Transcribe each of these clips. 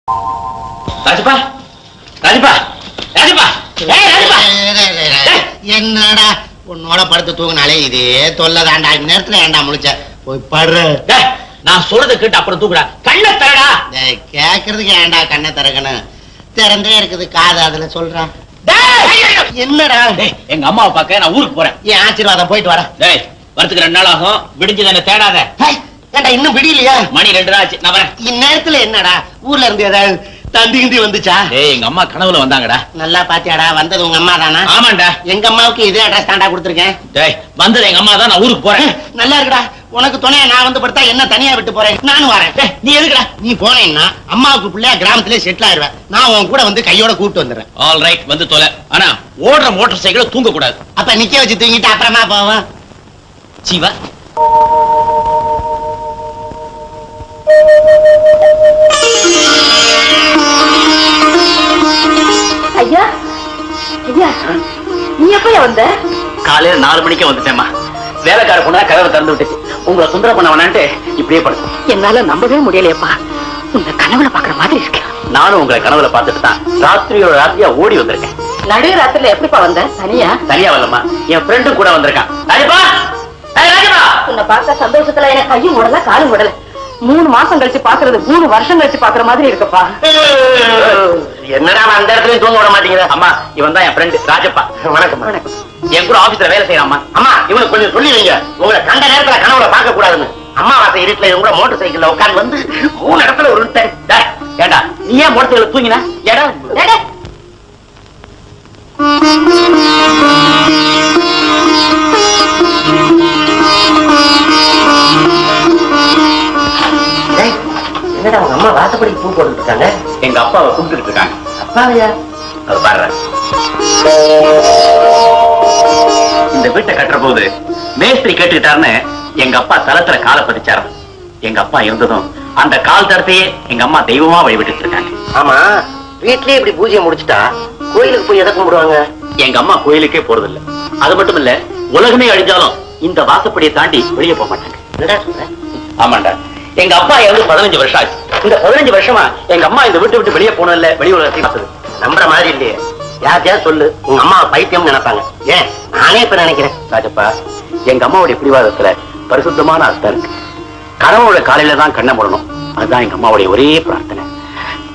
ராஜப்பா ராஜப்பா ராஜப்பா ராஜப்பா என்னடா உன்னோட படுத்து தூங்கினாலே இதே தொல்லை தாண்டா. நேரத்துல ஏன்டா முழிச்ச போய் படுற. நான் சொல்றதை கேட்டு அப்புறம் தூக்குடா. கண்ணை தரடா. கேக்குறதுக்கு ஏன்டா கண்ணை திறக்கணும்? திறந்தே இருக்குது காது. அதுல சொல்றான். என்னடா? எங்க அம்மாவை பார்க்க நான் ஊருக்கு போறேன். என் ஆசீர்வாதம் போயிட்டு வரேன். டேய் வரத்துக்கு 2 நாள் ஆகும். விடிஞ்சு தானே தேடாத. ஏண்டா இன்னும் விடியலையா? மணி 2 தான் ஆச்சு. நான் வரேன். இந்நேரத்துல என்னடா ஊர்ல இருந்து ஏதாவது தந்தி கிந்தி வந்துச்சா? டேய் எங்க அம்மா கனவுல வந்தாங்கடா. நல்லா பாத்தியாடா? வந்தது உங்க அம்மா தானா? ஆமாண்டா. எங்க அம்மாவுக்கு இதே அட்ரஸ் தாண்டா கொடுத்துருக்கேன். டேய் வந்தது எங்க அம்மா தான். நான் ஊருக்கு போறேன். நல்லா இருக்குடா. உனக்கு துணையா நான் வந்து படுத்தா என்ன தனியா விட்டு போறேன்? நானும் வரேன். நீ எதுக்குடா? நீ போனேன்னா அம்மாவுக்கு பிள்ளையா கிராமத்திலே செட்டில் ஆயிருவேன். நான் உன் கூட வந்து கையோட கூப்பிட்டு வந்துடுறேன். ஆல் ரைட் வந்து தொலை. ஆனா ஓடுற மோட்டார் சைக்கிள தூங்க கூடாது. அப்ப நிக்க வச்சு தூங்கிட்டு அப்புறமா போவோம். சிவா ஐயா ஐயா நீ எப்பயா வந்த? காலையில 4 மணிக்கே வந்துட்டேம்மா. வேலைக்கார பொண்ணா கதவை திறந்து விட்டுச்சு. உங்களை சுந்தர பண்ண வேணான்ட்டு இப்படியே படுத்து. என்னால நம்பவே முடியலையப்பா. உன்னை கனவுல பாக்குற மாதிரி இருக்கு. நானும் உங்களை கனவுல பார்த்துட்டு தான் ராத்திரியோட ராத்திரியா ஓடி வந்திருக்கேன். நடு ராத்திரில எப்படிப்பா வந்த? தனியா? தனியா வரலம்மா, என் ஃப்ரெண்டும் கூட வந்திருக்கான். ராஜப்பா ராஜப்பா உன்னை பார்த்த சந்தோஷத்துல எனக்கு கையும் உடல காலும் உடல. 3 மாசம் கழிச்சு பாக்குறது 3 வருஷம் கழிச்சு பாக்குற மாதிரி இருக்குப்பா. என்னடா அந்த இடத்துலயும் தூங்க விட மாட்டீங்க? அம்மா இவன் தான் என் ஃப்ரெண்டு ராஜப்பா. வணக்கம். வணக்கம். என் கூட ஆபீஸ்ல வேலை செய்யறாம்மா. அம்மா இவனுக்கு கொஞ்சம் சொல்லி வைங்க. உங்களை கண்ட நேரத்துல கனவுல பார்க்க கூடாதுன்னு. அம்மாவாசை இருட்டுல இவங்க கூட மோட்டர் சைக்கிள்ல உட்கார்ந்து வந்து 3 இடத்துல உருட்டேன். ஏண்டா நீ ஏன் மோட்டர் தூங்கின? டேய், என்னடா உங்க அம்மா வாசப்படி பூ போட்டுட்டு இருக்காங்க? எங்க அப்பாவை கூப்பிட்டு இருக்காங்க. அப்பாவையா? அது பாரு. இந்த வீட்டை கட்டுற போது மேஸ்திரி கேட்டுக்கிட்டாருன்னு எங்க அப்பா தலத்துல காலை பதிச்சாரு. எங்க அப்பா இருந்ததும் அந்த கால் தரத்தையே எங்க அம்மா தெய்வமா வழிபட்டு இருக்காங்க. ஆமா வீட்லயே இப்படி பூஜையை முடிச்சுட்டா கோயிலுக்கு போய் எதை கும்பிடுவாங்க? எங்க அம்மா கோயிலுக்கே போறதில்ல. அது மட்டும் இல்ல, உலகமே அழிஞ்சாலும் இந்த வாசப்படியை தாண்டி வெளியே போக மாட்டாங்க. என்னடா சொல்ற? ஆமாண்டா. எங்க அப்பா இறந்து 15 வருஷம் ஆச்சு. இந்த 15 வருஷமா எங்க அம்மா இந்த வீட்டை விட்டு வெளியே போனதில்ல, வெளி உலகத்தை பார்த்தது. நம்புற மாதிரி இல்லையே. யார்கிட்டயா சொல்லு, உங்க அம்மா பைத்தியம் நினைப்பாங்க. ஏன் நானே இப்ப நினைக்கிறேன். ராஜப்பா, எங்க அம்மாவுடைய பிடிவாதத்துல பரிசுத்தமான அர்த்தம் இருக்கு. கனவோட காலையில தான் கண்ணை மூடணும். அதுதான் எங்க அம்மாவுடைய ஒரே பிரார்த்தனை.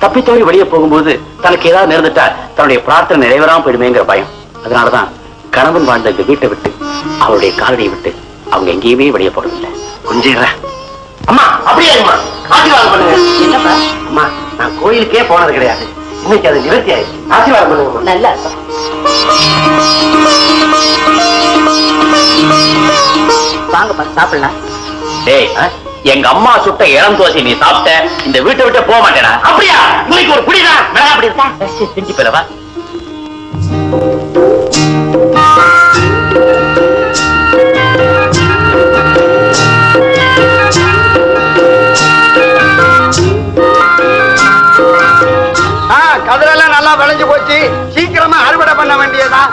தப்பித்தவரை வெளியே போகும்போது தனக்கு ஏதாவது நேர்ந்துட்டா தன்னுடைய பிரார்த்தனை நிறைவேறாம போயிடுமேங்கிற பயம். அதனாலதான் கணவன் வாழ்ந்த இந்த வீட்டை விட்டு அவருடைய காலடியை விட்டு அவங்க எங்கேயுமே வெளியே போறதில்லை. கொஞ்சிடுற அம்மா அப்படியே ஆசீர்வாதம் பண்ணுங்க. என்னப்பா? அம்மா நான் கோயிலுக்கே போனது கிடையாது. இன்னைக்கு அது நிவர்த்தி ஆயிடுச்சு. ஆசீர்வாதம் பண்ணுங்க. நல்லா வாங்கப்பா சாப்பிடலாம். டேய், எங்க அம்மா சுட்ட இளம் தோசை நீ சாப்பிட்ட இந்த வீட்டை விட்டு போக மாட்டேனா? அப்படியா? இன்னைக்கு ஒரு புடிதான் மிளகா அப்படி இருக்கா? செஞ்சு போலவா? கதிரெல்லாம் நல்லா விளைஞ்சு போச்சு. சீக்கிரமா அறுவடை பண்ண வேண்டியதான்.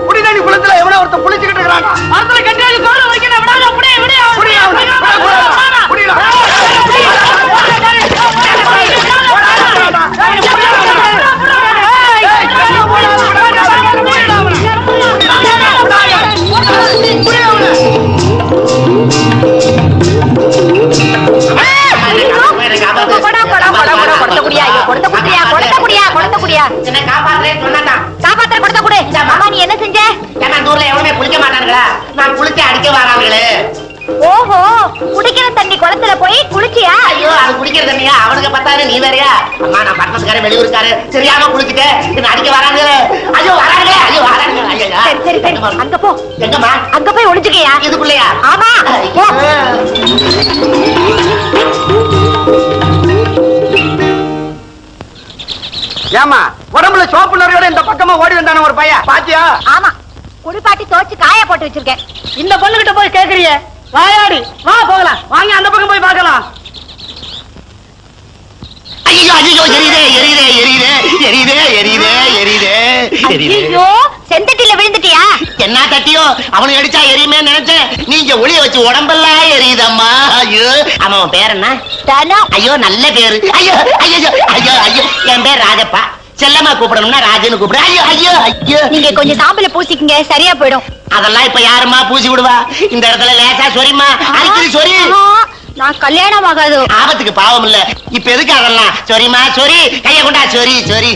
குடிநீர் குளத்துல எவனோ ஒருத்தர் புளிச்சுக்கிட்டு இருக்கிறாங்க. என்ன செஞ்ச? ஊர்ல எவனுமே குளிக்க மாட்டானுங்களா? நான் குளிச்சு அடிக்க வராங்களே. ஓஹோ, குடிக்கிற தண்ணி குளத்துல போய் குளிச்சியா? ஐயோ அது குடிக்கிற தண்ணியா? அவனுக்கு பத்தாது நீ வேறையா? அம்மா நான் பட்டணத்துக்காரன் வெளியூருக்காரு தெரியாம குளிச்சுட்டேன். என்ன அடிக்க வராங்க. ஐயோ வராங்க. ஐயோ வராங்க. ஐயா சரி சரி சரி, அங்க போ. எங்கம்மா? அங்க போய் ஒளிஞ்சுக்கையா? இதுக்குள்ளயா? ஆமா போ. ஏமா உடம்புல சோப்பு நிறையோட இந்த பக்கமா ஓடி வந்தான ஒரு பையன் பாத்தியா? ஆமா, குளிப்பாட்டி தோச்சு காய போட்டு வச்சிருக்கேன். இந்த பொண்ணுகிட்ட போய் கேக்குறிய? வாயாடி வா போகலாம். வாங்க அந்த பக்கம் போய் பார்க்கலாம். ஐயோ ஐயோ எரியுதே எரியுதே எரியுதே எரியுதே எரியுதே எரியுதே. ஐயோ, செந்தட்டில விழுந்துட்டியா? என்ன தட்டியோ அவனுக்கு அடிச்சா எரியுமே நினைச்சேன். நீங்க ஒளிய வச்சு உடம்பெல்லாம் எரியுதம்மா. ஐயோ அவன் பேர் என்ன? ஐயோ நல்ல பேரு. ஐயோ ஐயோ ஐயோ ஐயோ என் பேர் ராஜப்பா. செல்லமா கூப்பிடணும்னா ராஜன்னு கூப்பிடு. ஐயோ ஐயோ ஐயோ நீங்க கொஞ்சம் சாம்பல பூசிக்கங்க, சரியா போயிடும். அதெல்லாம் இப்ப யாருமா பூசி விடுவா? இந்த இடத்துல லேசா சொரிமா, அடிக்கடி சொரி. நான் கல்யாணம் ஆகாது. ஆபத்துக்கு பாவம் இல்ல. இப்ப எதுக்கு அதெல்லாம்? சொரிமா சொரி, கைய கொண்டா சொரி சொரி.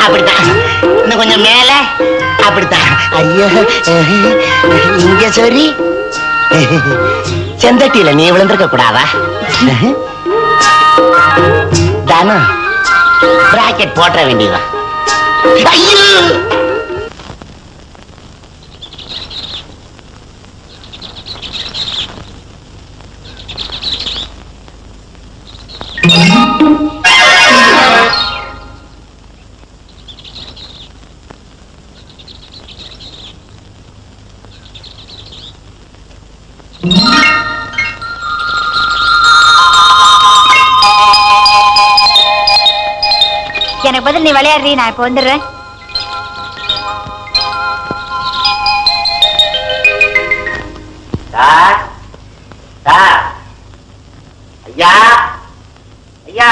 அப்படித்தான். இன்னும் கொஞ்சம் மேல. அப்படித்தான். ஐயோ இங்க சொரி. செந்தட்டியில நீ விழுந்திருக்க கூடாதா? தானா பிராக்கெட் போட்ட வேண்டியதான். ஐயோ எனக்கு பதில் நீ விளையாடுறீ, நான் இப்ப வந்துடுறேன். ஐயா ஐயா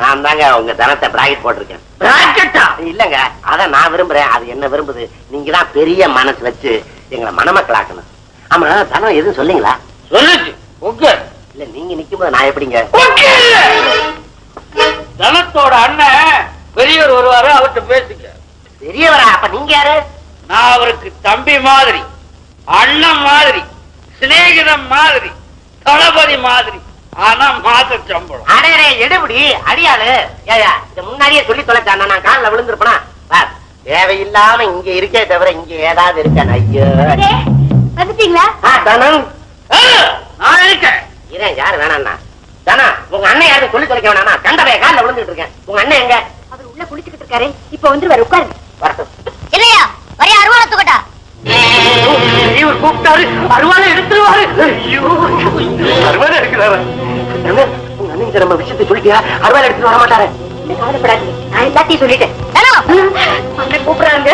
நான் தாங்க உங்க தனத்தை பிராக்கெட் போட்டிருக்கேன். பிராக்கெட்டா? இல்லங்க, அதான் நான் விரும்புறேன். அது என்ன விரும்புது? நீங்க தான் பெரிய மனசு வச்சு எங்களை மணமக்களாக்கணும். ஆமா, தனம் எதுவும் சொல்லுங்களா? சொல்லுச்சு. இல்ல நீங்க நிக்கும் போது நான் எப்படிங்க? தனத்தோட அண்ணன் பெரியவர் வருவாரு, அவர்கிட்ட பேசுங்க. பெரியவரா? அப்ப நீங்க யாரு? நான் அவருக்கு தம்பி மாதிரி, அண்ணன் மாதிரி, சிநேகிதம் மாதிரி, தளபதி மாதிரி. ஆனா மாத சம்பளம். அடையறே எடுபடி அடியாளு. ஏயா இத முன்னாடியே சொல்லி தொலைச்சானா நான் காலில் விழுந்திருப்பனா? தேவையில்லாம இங்க இருக்கே தவிர இங்க ஏதாவது இருக்கான? ஐயோ வந்துட்டீங்களா? தனம் நான் இருக்கேன். இதேன் யாரு வேணாண்ணா? தானா உங்க அண்ணன் யாரும் சொல்லி தொலைக்க வேணாண்ணா. கண்டவைய காலில் விழுந்துட்டு இருக்கேன். உங்க அண்ணன் எங்க? அவர் உள்ள குளிச்சுக்கிட்டு இருக்காரு. இப்ப வந்துருவாரு, உட்காருங்க. வரட்டும். இல்லையா வரைய அருவாளத்துக்கட்டா. இவர் கூப்பிட்டாரு, அருவாளை எடுத்துருவாரு. ஐயோ அருவாலை எடுக்கிறாரா? உங்க அண்ணன் நம்ம விஷயத்தை சொல்லிட்டியா? அருவாலை எடுத்துட்டு வர மாட்டாரு. கவலைப்படாதீங்க, நான் எல்லாத்தையும் சொல்லிட்டேன். அண்ணன் கூப்பிடுறாங்க.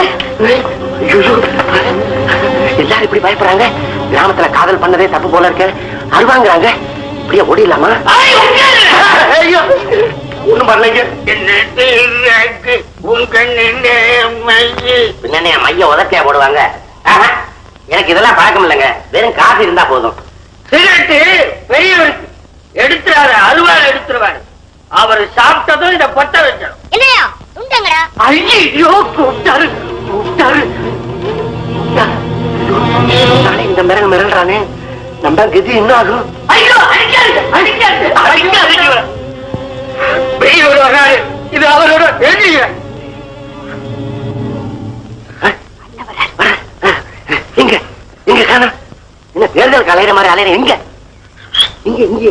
எல்லாரும் இப்படி பயப்படுறாங்க. கிராமத்துல காதல் பண்ணதே தப்பு போல இருக்க. அருவாங்கிறாங்க. இப்படியே ஓடிடலாமா? ஒண்ணும் பண்ணலைங்க. பின்ன மைய உதட்டியா போடுவாங்க. எனக்கு இதெல்லாம் பழக்கம் இல்லைங்க. வெறும் காசு இருந்தா போதும். சிகரெட்டு பெரியவருக்கு எடுத்துறாரு, அருவாளை எடுத்துருவாரு. அவர் சாப்பிட்டதும் இத பத்த வைக்கணும். இல்லையா உண்டங்கடா. ஐயோ கூப்பிட்டாரு கூப்பிட்டாரு. நானே இந்த மிரள்றானே. நம்ம கதி என்ன ஆகும்? ஐயோ அடிக்காது அடிக்காது அடிக்காது. பெரியவர் வராரு, இது அவரோட எழுதிய. எங்க எங்க காணோம்? என்ன தேர்தல் கலையிற மாதிரி அலையிற? எங்க இங்க இங்க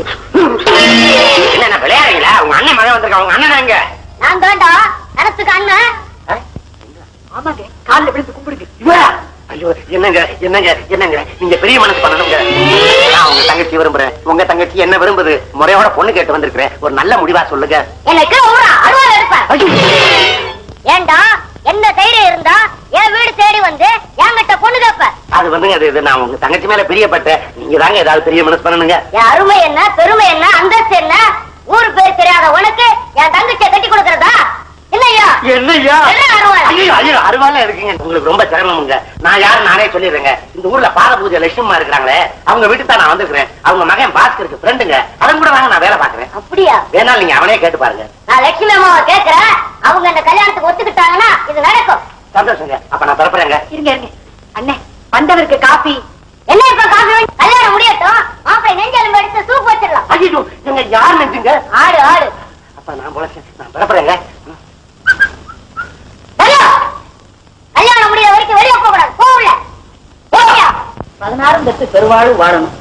என்ன விளையாடுறீங்களா? உங்க அண்ணன் மகன் வந்திருக்கா. உங்க அண்ணன் எங்க? நான் தாண்டா அரசுக்கு அண்ணன். ஆமாங்க, காலில் விழுந்து கும்பிடுங்க. இவரா? ஐயோ என்னங்க என்னங்க என்னங்க, நீங்க பெரிய மனசு பண்ணணுங்க. நான் உங்க தங்கச்சி விரும்புறேன். உங்க தங்கச்சி என்ன விரும்புது? முறையோட பொண்ணு கேட்டு வந்திருக்கிறேன். ஒரு நல்ல முடிவா சொல்லுங்க. எனக்கு அருவாள் எடுப்பேன். ஏண்டா என்ன தைரியம் இருந்தா என் வீடு தேடி வந்து என்கிட்ட பொண்ணு கேப்ப? அது வந்துங்க, அது நான் உங்க தங்கச்சி மேல பிரியப்பட்டேன். நீங்க தாங்க ஏதாவது பெரிய மனசு பண்ணணுங்க. என் அருமை என்ன, பெருமை என்ன, அந்தஸ்து என்ன, ஊரு பேர் தெரியாத உனக்கு என் தங்கச்சியை கட்டி கொடுக்கறதா இல்லையா? என்னையா? ஐயோ ஐயோ அருவால இருக்குங்க. உங்களுக்கு ரொம்ப சிரமமுங்க. நான் யாரு நானே சொல்லிடுறேங்க. இந்த ஊர்ல பாத பூஜை லட்சுமா இருக்கிறாங்களே, அவங்க வீட்டுக்கு தான் நான் வந்திருக்கிறேன். அவங்க மகன் பாஸ்கருக்கு ஃப்ரெண்டுங்க. அவன் கூட வாங்க, நான் வேலை பாக்குறேன். அப்படியா? வேணாலும் நீங்க அவனே கேட்டு பாருங்க. நான் லட்சுமி அம்மாவை கேட்கிறேன். அவங்க இந்த கல்யாணத்துக்கு ஒத்துக்கிட்டாங்கன்னா இது நடக்கும். சந்தோஷங்க. அப்ப நான் பிறப்புறேங்க. இருங்க இருங்க அண்ணே, வந்தவருக்கு காபி. என்ன இப்ப காபி? கல்யாணம் முடியட்டும், மாப்பிள்ளை நெஞ்செலும்பு எடுத்து சூப் வச்சிடலாம். ஐயோ எங்க யார் நெஞ்சுங்க? ஆடு ஆடு. அப்ப நான் பொழைச்சேன். நான் பிறப்புறேங்க. கல்யாணம் முடிய வரைக்கும் வெளியே போகக்கூடாது. போகல 16 பெற்று பெருவாழும் வாழணும்.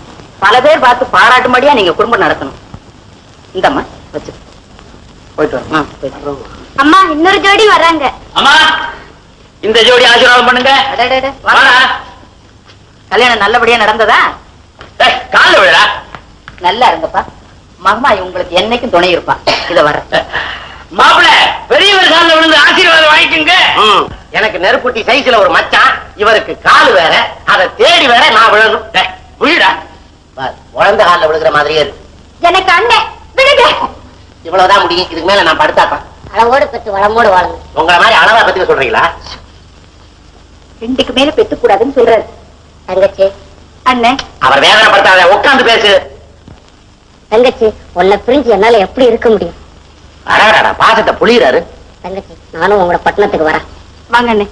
பல பேர் பார்த்து பாராட்டும்படியா நீங்க குடும்பம் நடத்தணும். இந்தம்மா வச்சு போயிட்டு வரேன். அம்மா இன்னொரு ஜோடி வர்றாங்க. அம்மா இந்த ஜோடி ஆசீர்வாதம் பண்ணுங்க. வாடா. கல்யாணம் நல்லபடியா நடந்ததா? கால விழா நல்லா இருங்கப்பா. மகமாய் உங்களுக்கு என்னைக்கும் துணை இருப்பா. இத வர மாப்பிள பெரியவர் காலில் விழுந்து ஆசீர்வாதம் வாங்கிக்கோங்க. எனக்கு நெருப்புட்டி சைஸ்ல ஒரு மச்சான், இவருக்கு கால் வேற, அதை தேடி வேற நான் விழணும். விழுடா, குழந்தை காலில் விழுகிற மாதிரியே இருக்கு. எனக்கு அண்ணன் விடுங்க. இவ்வளவுதான் முடியும், இதுக்கு மேல நான் படுத்தாப்பேன். அளவோடு பெற்று வளமோடு வாழுங்க. உங்களை மாதிரி அளவா பத்தி சொல்றீங்களா? 2க்கு மேல பெத்து கூடாதுன்னு சொல்றாரு தங்கச்சி. அண்ணன் அவர் வேதனைப்படுத்தாத, உட்கார்ந்து பேசு. தங்கச்சி, உன்னை பிரிஞ்சு என்னால எப்படி இருக்க முடியும்? அடாடா, பாசத்தை புளியறாரு. தங்கச்சி, நானும் உங்களோட பட்டணத்துக்கு வரேன். வாங்க அண்ணே.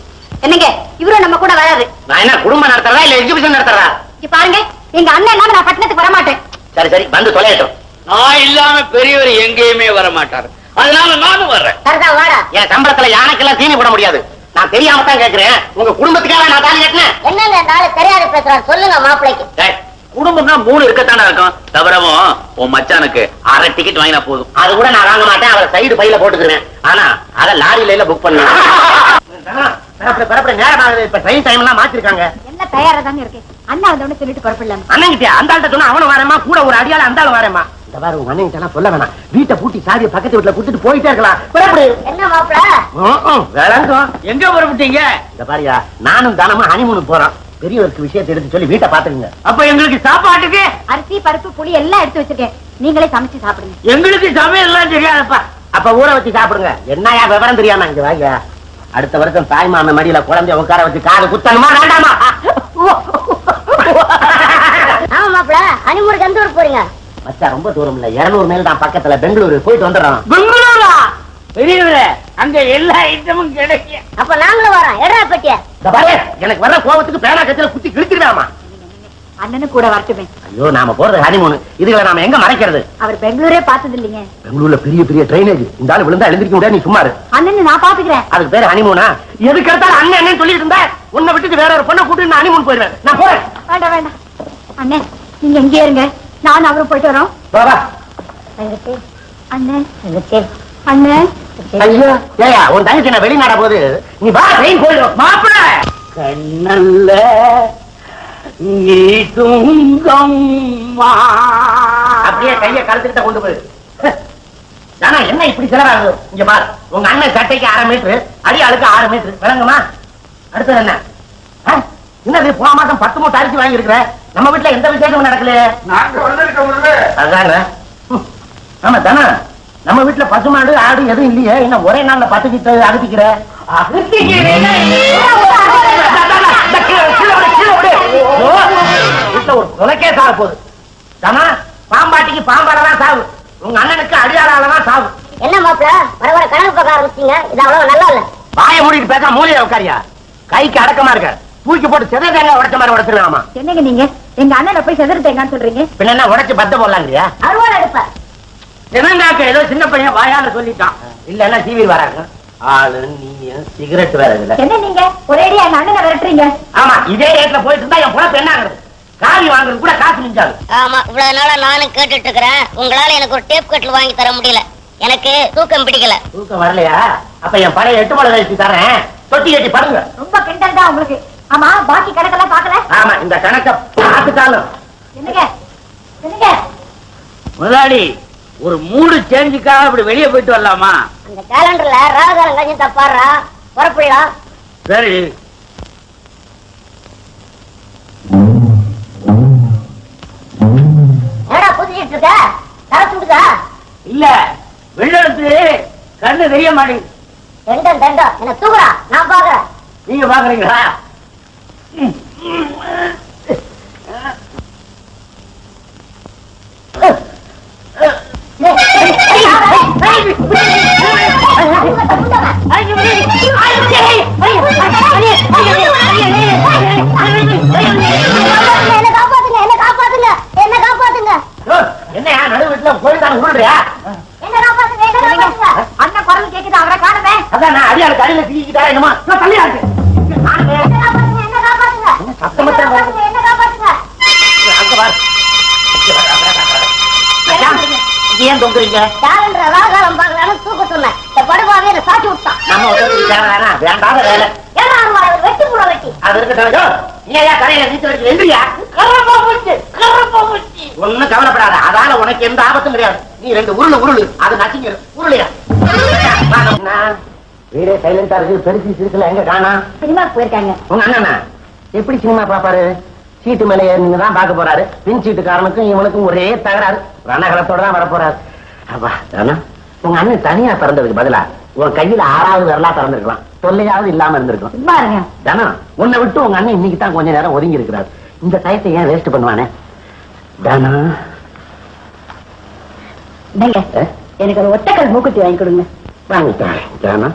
என்னங்க இவரும் நம்ம கூட வராது. நான் என்ன குடும்பம் நடத்துறதா இல்ல எக்ஸிபிஷன் நடத்துறதா? இங்க பாருங்க, எங்க அண்ணன் இல்லாம நான் பட்டணத்துக்கு வர மாட்டேன். சரி சரி, வந்து தொலையட்டும். நான் இல்லாம பெரியவர் எங்கேயுமே வர மாட்டாரு, அதனால நானும் வர்றேன். சரிதான், வாடா. என் சம்பளத்துல யானைக்கெல்லாம் தீனி போட முடியாது. நான் தெரியாம தான் கேட்கிறேன், உங்க குடும்பத்துக்காக நான் தாலி கட்டினேன். என்னங்க நாளை தெரியாது பேசுறாரு, சொல்லுங்க மாப்பிள்ளைக்கு. குடும்பம்னா 3 இருக்கத்தானே இருக்கும். தவிரவும் உன் மச்சானுக்கு 1/2 டிக்கெட் வாங்கினா போதும். அது கூட நான் வாங்க மாட்டேன், அவரை சைடு பையில போட்டுக்கிறேன். ஆனா அத லாரியில புக் பண்ணுவேன். நேரம் இப்ப ட்ரெயின் டைம் எல்லாம் மாத்திருக்காங்க. என்ன தயாரா தானே இருக்கு. அண்ணா வந்தோட சொல்லிட்டு குழப்பம். அண்ணன் கிட்ட அந்த ஆள்கிட்ட சொன்னா அவனும் வரேமா, கூட ஒரு அடியால அந்த ஆளு வரேமா. இந்த பாரு, உங்க அண்ணன் கிட்ட சொல்ல வேணாம், வீட்டை பூட்டி சாதிய பக்கத்து வீட்டுல குடுத்துட்டு போயிட்டே இருக்கலாம். என்ன மாப்பிள்ள விளங்கும். எங்க புறப்பட்டீங்க? இந்த பாரியா, நானும் தானமா ஹனிமூனுக்கு போறோம். பெரியவருக்கு விஷயத்தை எடுத்து சொல்லி வீட்டை பாத்துருங்க. அப்ப எங்களுக்கு சாப்பாட்டுக்கு அரிசி பருப்பு புளி எல்லாம் எடுத்து வச்சிருக்கேன், நீங்களே சமைச்சு சாப்பிடுங்க. எங்களுக்கு சமையல் எல்லாம் தெரியாதப்பா. அப்ப ஊற வச்சு சாப்பிடுங்க. என்னயா விவரம் தெரியாம இங்க வாங்க. அடுத்த வருஷம் தாய்மாம மடியில குழந்தைய உட்கார வச்சு காது குத்தணுமா வேண்டாமா? ஆமா மாப்பிள்ள, ஹனிமூனுக்கு எந்த ஊருக்கு போறீங்க? மச்சா, ரொம்ப தூரம் இல்ல, 200 மைல் தான் பக்கத்துல, பெங்களூரு போயிட்டு வந்துடுறோம். பெங்களூரா? பெரியவரே, அங்க எல்லா ஐட்டமும் கிடைக்கும். அப்ப நாங்களும் வரோம். எடா பெட்டிய. இந்த பாரு, எனக்கு வர கோபத்துக்கு பேனா கத்தில குத்தி கிழிச்சிருவாமா. அண்ணனு கூட வரட்டுமே. ஐயோ, நாம போறது ஹனிமூன், இதுல நாம எங்க மறைக்கிறது? அவர் பெங்களூரே பார்த்தது இல்லைங்க. பெங்களூர்ல பெரிய பெரிய ட்ரைனேஜ், இந்த ஆளு விழுந்தா எழுந்திருக்க முடியாது. நீ சும்மா இரு. அண்ணன் நான் பாத்துக்கிறேன். அதுக்கு பேரு ஹனிமூனா? எதுக்கு எடுத்தாலும் அண்ணன் அண்ணன் சொல்லிட்டு இருந்தா, உன்னை விட்டுட்டு வேற ஒரு பொண்ணை கூட்டிட்டு நான் ஹனிமூன் போயிடுவேன். நான் போறேன். வேண்டாம் வேண்டாம் அண்ணே, நீங்க எங்கே இருங்க, நான் அவரும் போயிட்டு வரோம். வா வா. தங்கச்சி, அண்ணன், தங்கச்சி, அண்ணன். ஐயோ, ஏயா, உன் தங்கச்சி நான் வெளிநாட போது, நீ வா, ட்ரெயின் போயிடும். மாப்பிள கண்ணல்ல நீ துங்கம்மா. அப்படியே கைய கழுத்துக்கிட்ட கொண்டு போயிரு. ஆனா என்ன இப்படி செலவாகுது? இங்க பாரு, உங்க அண்ணன் சட்டைக்கு 1/2 மீட்டர், அடியாளுக்கு 6 மீட்டர், விளங்குமா? அடுத்தது என்ன? என்னது, போன மாசம் 10 மூட்டை அரிசி வாங்கி இருக்கிற, நம்ம வீட்டுல எந்த விசேஷமும் நடக்கல. நாங்க வந்திருக்கோம். அதான? ஆமா தானே, நம்ம வீட்டுல பசுமாடு ஆடு எதுவும் இல்லையே, என்ன ஒரே நாள்ல 10 கிட்ட அகத்திக்கிற? வீட்டுல ஒரு துணைக்கே சாக போகுது. தானா, பாம்பாட்டிக்கு பாம்பாலதான் சாவு, உங்க அண்ணனுக்கு அடியாளாலதான் சாவு. என்ன மாப்பிள்ள வர வர கணக்கு பார்க்க ஆரம்பிச்சீங்க? இது அவ்வளவு நல்லா இல்ல. வாய மூடிட்டு பேச மூலையில உட்காரியா, கைக்கு அடக்கமா இருக்க, தூக்கி போட்டு செத தேங்காய் உடைச்ச மாதிரி உடைச்சிருக்காமா. என்னங்க நீங்க எங்க அண்ணனை போய் செதறு தேங்கான்னு சொல்றீங்க? பின்ன என்ன உடைச்சு பத்த போடலாங்கிறியா? அருவாள் எடுப்ப. என்னங்க ஏதோ சின்ன பையன் வாயால சொல்லிட்டான். இல்லன்னா டிவி வராங்க. ஆளு நீ சிகரெட் வேற இல்ல. என்ன நீங்க ஒரேடியா எங்க அண்ணனை விரட்டுறீங்க? ஆமா, இதே ரேட்ல போயிட்டு இருந்தா என் பொழப்பு என்ன ஆகுது? காவி வாங்குறது கூட காசு மிஞ்சாது. ஆமா, இவ்வளவு நாளா நானும் கேட்டுட்டு இருக்கிறேன். உங்களால எனக்கு ஒரு டேப் கட்டில் வாங்கி தர முடியல, எனக்கு தூக்கம் பிடிக்கல. தூக்கம் வரலையா? அப்ப என் பழைய 8 முளை வச்சு தரேன், தொட்டி கட்டி படுங்க. ரொம்ப கிண்டல் தான் உங்களுக்கு. ஆமா, பாக்கி கணக்கெல்லாம் பாக்கல? ஆமா, இந்த கணக்க பார்த்துட்டாலும். என்னங்க என்னங்க, முதலாளி ஒரு மூடு சேஞ்சுக்காக அப்படி வெளியே போயிட்டு வரலாமா? அந்த கேலண்டர்ல ராகாலம் கஞ்சி தப்பாடுறா, புறப்படலாம். சரி. ஏடா புதிச்சிட்டு இருக்க? தர சுடுதா? இல்ல, வெள்ளத்து கண்ணு தெரிய மாட்டேங்குது. ரெண்டும் ரெண்டும் என்ன தூக்குறா, நான் பாக்குறேன். நீங்க பாக்குறீங்களா? என்ன காப்பாத்துங்க, என்ன காப்பாத்துங்க, என்ன காப்பாத்துங்க, என்ன நடு வீட்டுல கோயில்தான் உருள்றியா? என்ன காப்பாத்துங்க, என்ன காப்பாத்துங்க. அண்ணன் குரல் கேக்குது, அவரை காணுமே. அதான் நான் அடியாளு கடையில தீக்கிட்டா என்னமா தள்ளியாச்சு. என்ன காப்பாத்துங்க, என்ன காப்பாத்துங்க, சத்தமத்த என்ன காப்பாத்துங்க. அங்க பாரு. ஏன் தொங்குறீங்க? கேலண்டர் ராகாலம் பாக்கலான்னு தூக்க சொன்னேன். இந்த படுபாவே என்ன சாட்டி விட்டான். நம்ம வேண்டாத வேலை. ஏன்னா அவர் வெட்டி கூட வெட்டி. அது இருக்கட்டும். நீ ஏன் கடையில நீச்சல் அடிச்சு எந்திரியா? ஒண்ணும் கவலைப்படாத, அதால உனக்கு எந்த ஆபத்தும் கிடையாது. நீ 2 உருளு அது நசிங்க உருளையா. வீடே சைலண்டா இருக்கு, பெருசி சிறுக்கல எங்க காணா? சினிமாக்கு போயிருக்காங்க. உங்க அண்ணனா எப்படி சினிமா பாப்பாரு? சீட்டு மேல ஏறிதான் பாக்க போறாரு. பின் சீட்டுக்காரனுக்கும் இவனுக்கும் ஒரே தகராறு. ரணகலத்தோட தான் வர போறாரு. அப்பா உங்க அண்ணன் தனியா பிறந்ததுக்கு பதிலா உன் கையில 6வது விரலா பிறந்திருக்கலாம். தொல்லையாவது இல்லாம இருந்திருக்கும். தானா உன்னை விட்டு உங்க அண்ணன் இன்னைக்கு தான் கொஞ்ச நேரம் ஒதுங்கி இருக்கிறாரு. இந்த டயத்தை ஏன் வேஸ்ட் பண்ணுவானே? தானா எனக்கு ஒரு ஒத்தக்கல் மூக்குத்தி வாங்கி கொடுங்க. வாங்கிட்டான் தானா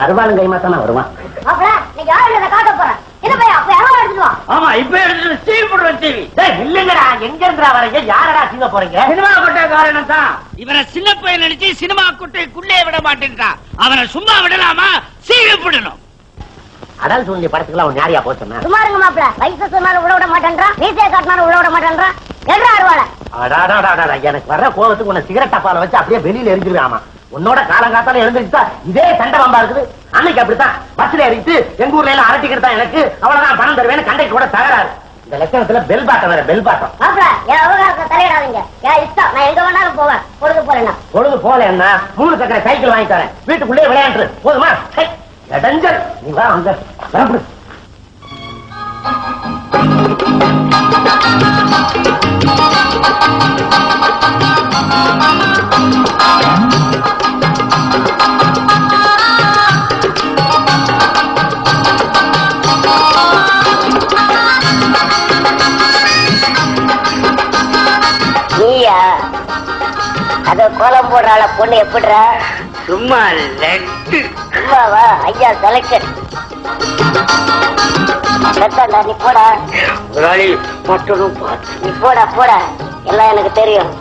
அருவாளும் கைமா தானே வருவான். ஆமா இப்ப எடுத்து இல்லங்கடா, எங்க இருந்தா வரீங்க? யாரடா சிங்க போறீங்க? சினிமா கொட்டை காரணம் தான். இவனை சின்ன பையன் நினைச்சு சினிமா கொட்டைக்குள்ளே விட மாட்டேன்றான். அவனை சும்மா விடலாமா? சீவிடணும். அடால் சூழ்நிலை படத்துக்குலாம் அவன் யாரையா போச்சுன்னா? சும்மா இருங்க மாப்பிள. வயசு சொன்னாலும் உள்ள விட மாட்டேன்றான், வீசைய காட்டினாலும் உள்ள விட மாட்டேன்றான். எனக்கு வர்ற கோபத்துக்கு உன்னை சிகரெட் டப்பால வச்சு அப்படியே வெளியில எரிஞ்சிருக்காமா. உன்னோட காலங்காத்தால எழுந்துச்சா இதே சண்டை வம்பா இருக்குது. அன்னைக்கு அப்படித்தான் பஸ்ல ஏறிட்டு எங்க ஊர்ல எல்லாம் அரட்டிக்கிட்டு எனக்கு அவ்வளவுதான் பணம் தருவேன்னு கண்டைக்கு கூட தகராறு. இந்த லட்சணத்துல பெல் பாட்டம் வேற, பெல் பாட்டம். மாப்பிள என் அவகாசத்தை தலையிடாதீங்க. என் இஷ்டம், நான் எங்க வேணாலும் போவேன். பொழுது போறேன்னா பொழுது போல என்ன 3 சக்கர சைக்கிள் வாங்கி தரேன். வீட்டுக்குள்ளே விளையாண்டு போதுமா? இடஞ்சல் நீ வா அங்க வரப்படு. நீயா அத கோலம் போடுறாள பொண்ணு எப்படிற? சும்மா லட்டு. சும்மாவா? ஐயா செலக்ட். நீ போடா. மற்றொரு பார்த்து நீ போடா போடா, எல்லாம் எனக்கு தெரியும்.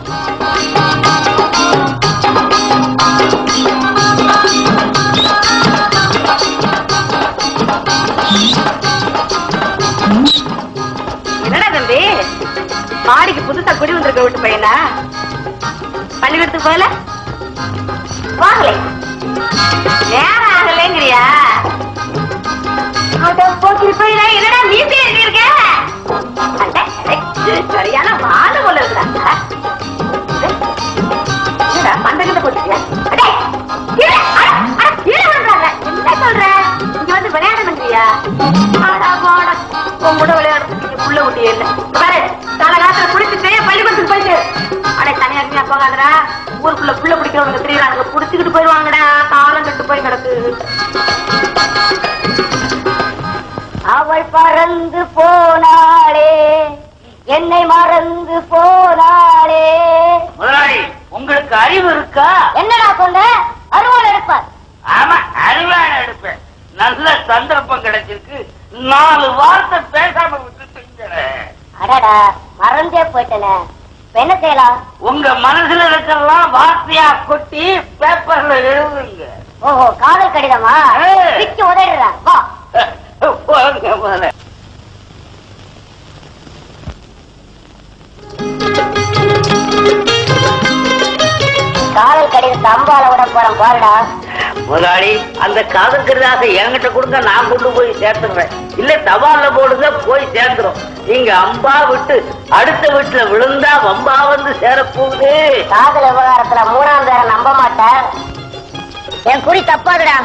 என்னடா தம்பி, மாடிக்கு புதுசா குடி வந்திருக்க விட்டு பையனா? பள்ளிக்கூடத்துக்கு போகல? வாங்களே. நேரம் ஆகலைங்கிறியா? என்னடா மீசை இருக்க? சரியான வாழை போல இருக்கிறாங்க. பந்தகத்தை போட்டுக்கியா? என்ன சொல்ற? இங்க வந்து விளையாட பண்றியா? உங்களோட விளையாடுறதுக்கு புள்ள ஊட்டியே இல்ல. பாரு, காலகாலத்துல குடிச்சுட்டு பள்ளிக்கூடத்துக்கு போயிட்டு அடே தனியா போகாதடா. ஊருக்குள்ள புள்ள பிடிக்கிறவங்க தெரியுறாங்க, புடிச்சுக்கிட்டு போயிருவாங்கடா. காலம் கட்டு போய் கிடக்கு. அவள் பறந்து போனாளே, என்னை மறந்து போனாளே. முதலாளி உங்களுக்கு அறிவு இருக்கா? என்னடா சொன்ன? அருவாள் எடுப்பார். ஆமா அறிவான எடுப்பேன். நல்ல சந்தர்ப்பம் கிடைச்சிருக்கு. 4 வார்த்தை பேசாம விட்டுட்டீங்களே. அடடா, மறந்தே போயிட்டேனே. என்ன செய்யலாம்? உங்க மனசுல இருக்கலாம் வார்த்தையா கொட்டி பேப்பர்ல எழுதுங்க. ஓஹோ, காதல் கடிதமா? பிச்சு உதறிடுறா. வா போங்க முதல்ல. காதல் கடிதத்தை அம்பால விட போறேன் பாருடா. முதலாளி அந்த காதல் கடிதத்தை என்கிட்ட கொடுங்க, நான் கொண்டு போய் சேர்த்துறேன். இல்ல தபால்ல போடுங்க, போய் சேர்ந்துரும். நீங்க அம்பா விட்டு அடுத்த வீட்டுல விழுந்தா வம்பா வந்து சேரப்போகுது. காதல் விவகாரத்துல 3ஆம் பேரை நம்ப மாட்டேன். என் குறி தப்பாதுடா.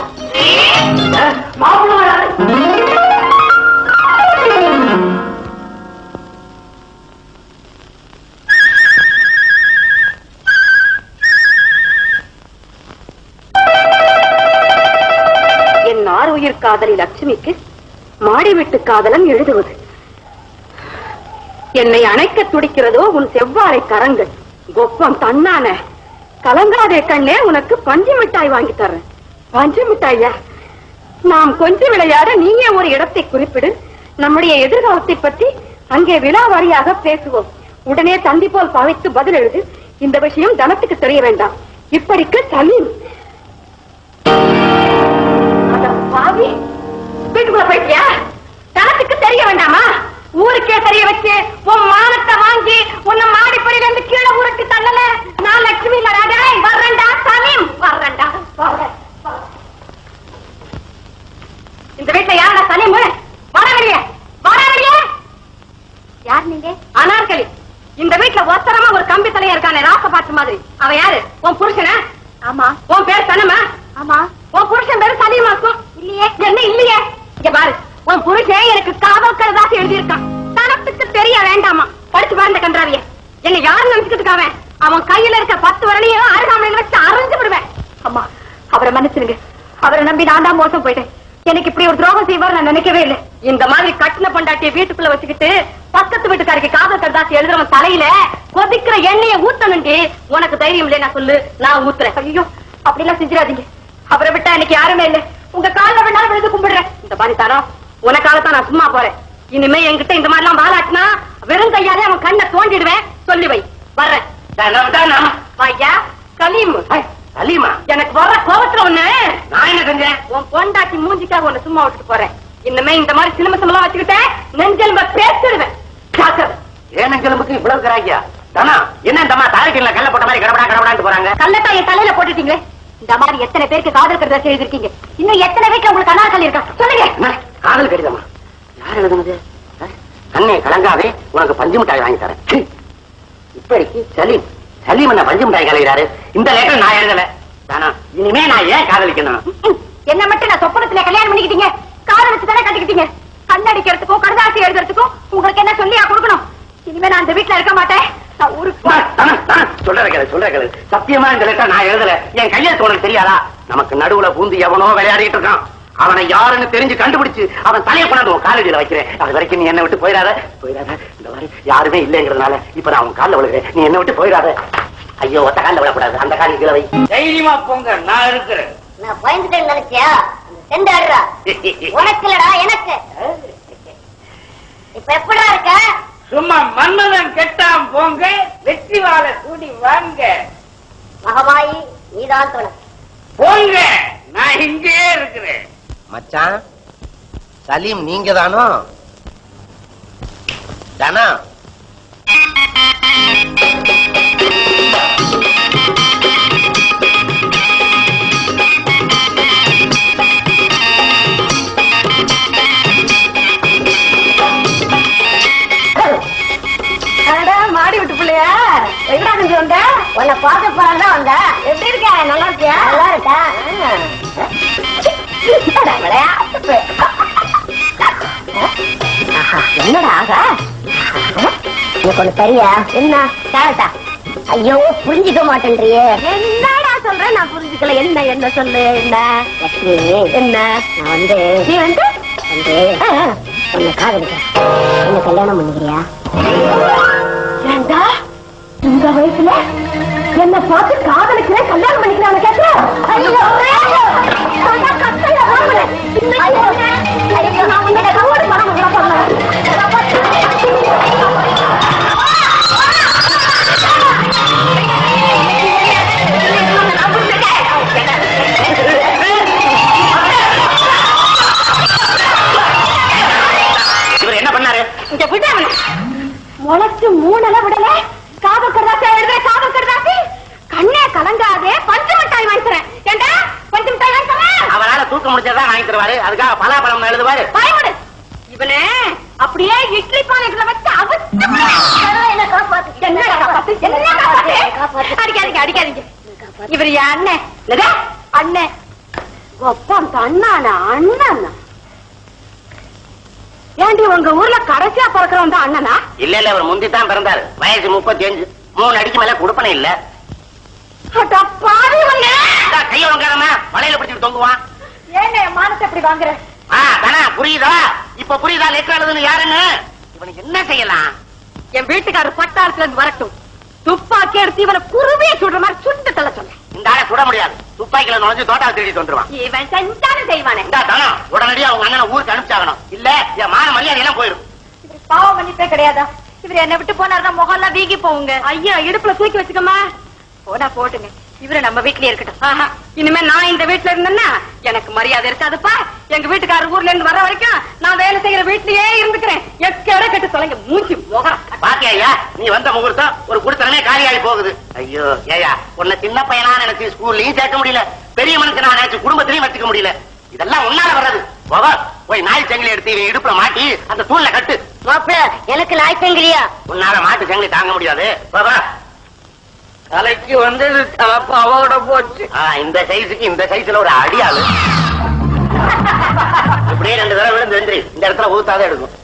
என் 6 உயிர் காதலி லட்சுமிக்கு மாடி வீட்டு காதலன் எழுதுவது. என்னை அணைக்க துடிக்கிறதோ உன் செவ்வாழை கரங்கள். கொப்பம் தன்னான கலங்காதே கண்ணே, உனக்கு பஞ்சு மிட்டாய் வாங்கி தர்றேன். பஞ்சு மிட்டாயா? நாம் கொஞ்சம் விளையாட நீயே ஒரு இடத்தை குறிப்பிடு. நம்முடைய எதிர்காலத்தை பற்றி அங்கே விழாவாரியாக பேசுவோம். உடனே தந்தி போல் பாவித்து பதில் எழுது. இந்த விஷயம் தனத்துக்கு தெரிய வேண்டாம். இப்படிக்கு சலீம். பாவி, வீட்டுக்குள்ள போயிட்டியா? தனத்துக்கு தெரிய வேண்டாமா? ஊருக்கே தெரிய வச்சு உன் மானத்தை வாங்கி உன்னை மாடிப்படியில இருந்து கீழே ஊருக்கு தள்ளல. நான் லட்சுமி இல்லடா. வர்றேன்டா சலீம், வர்றேன்டா. இந்த வீட்டுல யாரா சலீம்? வர வெளியே, வர வெளியே. யார் நீங்க? அனார்கலி. இந்த வீட்டுல ஒத்தரமா ஒரு கம்பி தலையா இருக்கானே ராசபாட்டு மாதிரி. அவ யாரு? உன் புருஷனா? ஆமா. உன் பேர் சனமா? ஆமா. உன் புருஷன் பேரு சலீமாக்கும்? இல்லையே. என்ன இல்லையே? இங்க பாரு, உன் புருஷன் எனக்கு காவல்கிறதாக எழுதியிருக்கான். தனத்துக்கு தெரிய வேண்டாமா? படிச்சு பாருந்த கன்றாவிய. என்ன யாரு நினைச்சுக்கிட்டு அவன் கையில இருக்க 10 வரலையும் அருகாமையில வச்சு அரைஞ்சு விடுவேன். அம்மா, அவரை மன்னிச்சிருங்க. அவரை நம்பி நான் தான் மோசம் போயிட்டேன். எனக்கு இப்படி ஒரு துரோகம் செய்வார் நான் நினைக்கவே இல்லை. இந்த மாதிரி கட்டின பொண்டாட்டிய வீட்டுக்குள்ள வச்சுக்கிட்டு பக்கத்து வீட்டுக்காரிக்கு காதல் கடுதாசி எழுதுறவன் தலையில கொதிக்கிற எண்ணெயை ஊத்தணுண்டி. உனக்கு தைரியம் இல்லையா சொல்லு, நான் ஊத்துறேன். ஐயோ, அப்படிலாம் செஞ்சிடாதீங்க. அவரை விட்டா எனக்கு யாருமே இல்லை. உங்க காலில் வேணாலும் விழுந்து கும்பிடுறேன். இந்த மாதிரி தரம் உனக்காகத்தான் நான் சும்மா போறேன். இனிமே என்கிட்ட இந்த மாதிரி எல்லாம் வாழாட்டினா வெறும் கையாலே அவன் கண்ணை தோண்டிடுவேன். சொல்லி வை. வர்றேன். ஐயா கலீம். சலீமா, எனக்கு வர்ற கோபத்துல ஒண்ணு நான் என்ன செஞ்சேன்? உன் பொண்டாட்டி மூஞ்சிக்காக ஒண்ணு சும்மா விட்டுட்டு போறேன். இனிமே இந்த மாதிரி சிலமசமெல்லாம் வச்சுக்கிட்டேன் நெஞ்செலும்ப பேசிடுவேன். ஏன் நெஞ்செலும்புக்கு இவ்வளவு கிராக்கியா? தானா என்ன இந்த அம்மா தாரிக்கல கல்ல போட்ட மாதிரி கடபடா கடபடான்னு போறாங்க. கல்லட்டா என் தலையில போட்டுட்டீங்களே. இந்த மாதிரி எத்தனை பேருக்கு காதல் கடிதம் எழுதிருக்கீங்க? இன்னும் எத்தனை வீட்டுல உங்களுக்கு அனார்கள் இருக்கா? சொல்லுங்க. காதல் கடிதமா? யார் எழுதுனது? கண்ணே கலங்காவே, உனக்கு பஞ்சு மிட்டாய் வாங்கி தரேன். இப்படிக்கு சலீம் சலீம் என்ன பஞ்சு மிட்டாய் கலைகிறாரு? இந்த லெட்டர் நான் எழுதல. தானா இனிமே நான் ஏன் காதலிக்கணும்? என்ன மட்டும் நான் சொப்பனத்துல கல்யாணம் பண்ணிக்கிட்டீங்க. காதலிச்சு தானே கட்டிக்கிட்டீங்க. கண்ணடிக்கிறதுக்கும் கடுதாசி எழுதுறதுக்கும் உங்களுக்கு என்ன சொல்லியா கொடுக்கணும்? இனிமே நான் இந்த வீட்டுல இருக்க மாட்டேன். நான் ஊருக்கு சொல்ற சத்தியமா இந்த லெட்டர் நான் எழுதல. என் கையெழுத்து உனக்கு தெரியாதா? நமக்கு நடுவுல பூந்து எவனோ விளையாடிட்டு இருக்கான். அவனை யாருன்னு தெரிஞ்சு கண்டுபிடிச்சு அவன் தலையை கொண்டாந்து உன் காலடியில வைக்கிறேன். அது வரைக்கும் நீ என்ன விட்டு போயிடாத. இந்த மாதிரி யாருமே இல்லைங்கிறதுனால இப்ப நான் உன் காலில் விழுகிறேன். நீ என்ன விட்டு போயிடாத. ஐயோ, ஒத்த காலில் விழக்கூடாது. அந்த காலில் கீழே வை. தைரியமா போங்க, நான் இருக்கிறேன். நான் பயந்துட்டேன்னு நினைச்சியா? செண்டாடுறா. உனக்கு இல்லடா, எனக்கு. இப்ப எப்படா இருக்க? சும்மா மன்மதன் கெட்டாம் போங்க, வெற்றி வாழ கூடி வாங்க. மகமாயி நீதான் துணை. போங்க, நான் இங்கே இருக்கிறேன். மச்சான், சலீம் நீங்க தானோ? தானா? மாடி விட்டு பிள்ளையா எங்கடா செஞ்சு வந்த? உன்னை பார்க்க போறதான் வந்த. எப்படி இருக்க? நல்லா இருக்கியா? நல்லா இருக்கா? என்னடா ஆகா? எனக்கு ஒண்ணு தெரியா? என்ன கேட்டா? ஐயோ, புரிஞ்சுக்க மாட்டேன்றியே. என்னடா சொல்ற? நான் புரிஞ்சுக்கல. என்ன என்ன சொல்லு? என்ன லட்சுமி, என்ன? நான் வந்து நீ வந்து உன்னை காதலிக்கிறேன். என்ன கல்யாணம் பண்ணிக்கிறியா? ஏண்டா இந்த வயசுல என்ன பார்த்து காதலிக்கிறேன் கல்யாணம் பண்ணிக்கிறாங்க கேட்ட? ஐயோ, நான் உன்னை கவலை பண்ண இவர் என்ன பண்ணாரு? இங்க விட முளைச்சு 3 விடல. காதல் கடுதாசி எழுதுற காதல் கடுதாசி. கண்ணே கலங்காதே, பஞ்சு மிட்டாய் வாங்கிக்கிறேன். ஏண்டா பஞ்சு மிட்டாய் வாங்கிக்கிறேன்? அவனால தூக்க முடிச்சதான் வாங்கி தருவாரு. அதுக்காக பலாப்பழம் எழுதுவாரு. பயமுடு. இவனே அப்படியே இட்லி பானைக்குள்ள வச்சு அவிச்சு என்ன காப்பாத்து? என்னடா காப்பாத்து? என்ன காப்பாத்து? அடிக்காதீங்க அடிக்காதீங்க. இவர் என் அண்ணன். இல்லடா அண்ணன். ஒப்பம் அண்ணானா? அண்ணனா? ஏண்டி உங்க ஊர்ல கடைசியா பிறக்கிறவன் தான் அண்ணனா? இல்ல இல்ல, அவர் முந்தித்தான் பிறந்தாரு. வயசு 35. 3 அடிக்கு மேல கொடுப்பனை இல்ல. கைய வாங்காம மலையில பிடிச்சிட்டு தொங்குவான். ஏங்க மானத்தை எப்படி வாங்குற? தானா புரியுதா? இப்ப புரியுதா லெட்டர் எழுதுன்னு யாருன்னு? இவனுக்கு என்ன செய்யலாம்? என் வீட்டுக்காரர் பட்டாளத்துல இருந்து வரட்டும். துப்பாக்கி எடுத்து இவனை குருவிய சுடுற மாதிரி சுட்டு தள்ள சொன்னேன். இந்த ஆளை சுட முடியாது. துப்பாக்கில நுழைஞ்சு தோட்டாவை திருடி தொண்டுருவான். இவன் செஞ்சாலும் செய்வானே. தானா உடனடியா அவங்க அண்ணனை ஊருக்கு அனுப்பிச்சாகணும். இல்ல என் மான மரியாதை எல்லாம் போயிடும். பாவம் மன்னிப்பே கிடையாதா? இவர் என்ன விட்டு போனாருன்னா முகம்லாம் வீங்கி போவுங்க. ஐயா, இடுப்புல தூக்கி வச்சுக்கமா. போடா போட்டுங்க. இவரு நம்ம வீட்லயே இருக்கட்டும். இனிமே நான் இந்த வீட்டுல இருந்தேன்னா எனக்கு மரியாதை இருக்காதுப்பா. எங்க வீட்டுக்காரர் ஊர்ல இருந்து வர வரைக்கும் நான் வேலை செய்யற வீட்லயே இருந்துக்கிறேன். எக்கட கட்டு தொலைங்க மூஞ்சி முகம். பாத்தியா, நீ வந்த முகூர்த்தம் ஒரு குடுத்தனமே காலியாகி போகுது. ஐயோ ஏயா, உன்னை சின்ன பையனா நினைச்சு ஸ்கூல்லயும் சேர்க்க முடியல, பெரிய மனுஷனா நினைச்சு குடும்பத்திலையும் வச்சுக்க முடியல. இதெல்லாம் உன்னால வர்றது. போய் நாய் செங்கலி எடுத்து இவன் இடுப்புல மாட்டி அந்த தூள்ல கட்டு. எனக்கு நாய் செங்கிலியா? உன்னால மாட்டு செங்கலி தாங்க முடியாது. தலைக்கு வந்தது தலைப்பாவோட போச்சு. இந்த சைஸுக்கு இந்த சைஸ்ல ஒரு அடியாளு இப்படியே 2 தடவை விழுந்து இந்த இடத்துல ஊத்தாதான் எடுக்கும்.